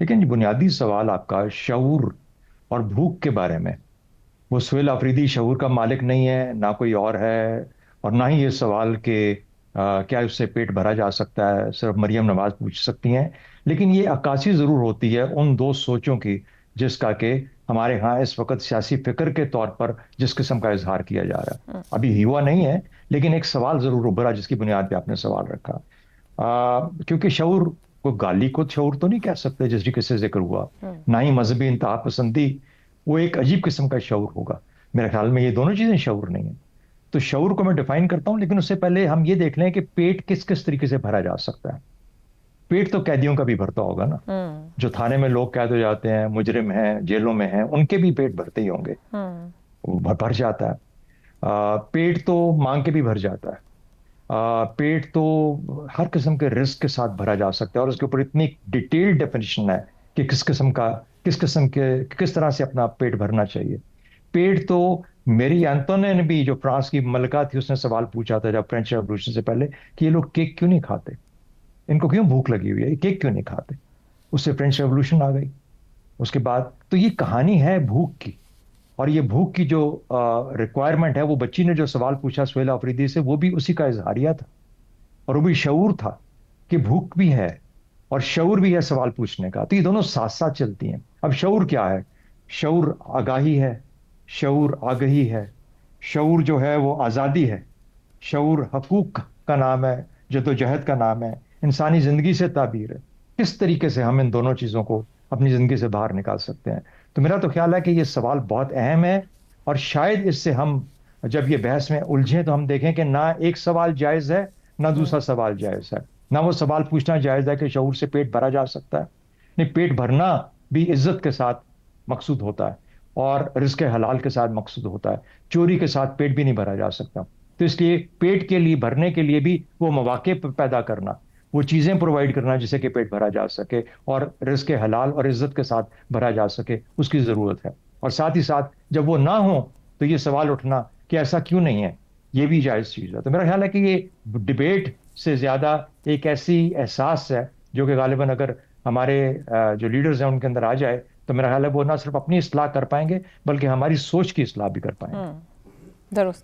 लेकिन जो बुनियादी सवाल आपका शऊर और भूख के बारे में, वो सुहेल अफरीदी शऊर का मालिक नहीं है, ना कोई और है। और ना ही ये सवाल कि क्या उससे पेट भरा जा सकता है, सिर्फ मरियम नवाज पूछ सकती हैं। लेकिन ये अक्कासी जरूर होती है उन दो सोचों की जिसका कि हमारे यहाँ इस वक्त सियासी फिक्र के तौर पर जिस किस्म का इजहार किया जा रहा है। अभी हुआ नहीं है, लेकिन एक सवाल जरूर उभरा जिसकी बुनियाद पे आपने सवाल रखा। क्योंकि शऊर को, गाली को शऊर तो नहीं कह सकते जिस तरीके से जिक्र हुआ, ना ही मजहबी इंतहा पसंदी। वो एक अजीब किस्म का शऊर होगा। मेरे ख्याल में ये दोनों चीजें शऊर नहीं है। तो शऊर को मैं डिफाइन करता हूं, लेकिन उससे पहले हम ये देख लें कि पेट किस किस तरीके से भरा जा सकता है। पेट तो कैदियों का भी भरता होगा ना। हम्म। जो थाने में लोग कैद हो जाते हैं, मुजरिम हैं, जेलों में हैं, उनके भी पेट भरते ही होंगे। हम्म। वो भर जाता है। पेट तो मांग के भी भर जाता है। पेट तो हर किस्म के रिस्क के साथ भरा जा सकता है, और उसके ऊपर इतनी डिटेल्ड डेफिनेशन है कि किस किस्म का, किस किस्म के, किस तरह से अपना पेट भरना चाहिए। पेट तो, मेरी एंटोने ने भी, जो फ्रांस की मलका थी, उसने सवाल पूछा था जब फ्रेंच रेवोल्यूशन से पहले कि ये लोग केक क्यों नहीं खाते, इनको क्यों भूख लगी हुई है, ये केक क्यों नहीं खाते। उससे फ्रेंच रेवोल्यूशन आ गई। उसके बाद तो ये कहानी है भूख की। और ये भूख की जो रिक्वायरमेंट है, वो बच्ची ने जो सवाल पूछा सुहेला अफरीदी से, वो भी उसी का इजहारिया था। और वो भी शऊर था कि भूख भी है और शऊर भी है सवाल पूछने का। तो ये दोनों साथ साथ चलती हैं। अब शऊर क्या है? शऊर आगाही है, शऊर आगही है, शऊर जो है वो आज़ादी है, शऊर हकूक का नाम है, जद्दोजहद का नाम है, इंसानी जिंदगी से ताबीर है। किस तरीके से हम इन दोनों चीज़ों को अपनी जिंदगी से बाहर निकाल सकते हैं? तो मेरा तो ख्याल है कि ये सवाल बहुत अहम है। और शायद इससे हम जब ये बहस में उलझें तो हम देखें कि ना एक सवाल जायज़ है, ना दूसरा सवाल जायज़ है। ना वो सवाल पूछना जायज़ है कि शऊर से पेट भरा जा सकता है। नहीं, पेट भरना भी इज्जत के साथ मकसूद होता है, और रिज़्क़ हलाल के साथ मकसूद होता है। चोरी के साथ पेट भी नहीं भरा जा सकता। तो इसलिए पेट के लिए, भरने के लिए भी वो मौके पैदा करना, वो चीज़ें प्रोवाइड करना जिससे कि पेट भरा जा सके और रिज़्क़ हलाल और इज्जत के साथ भरा जा सके, उसकी ज़रूरत है। और साथ ही साथ जब वो ना हो तो ये सवाल उठना कि ऐसा क्यों नहीं है, ये भी जायज़ चीज़ है। तो मेरा ख्याल है कि ये डिबेट से ज़्यादा एक ऐसी एहसास है जो कि गालिबन अगर हमारे जो लीडर्स हैं उनके अंदर आ जाए, तो मेरा ख्याल है वो ना सिर्फ अपनी इस्लाह कर पाएंगे, बल्कि हमारी सोच की इस्लाह भी कर पाएंगे। जरूर।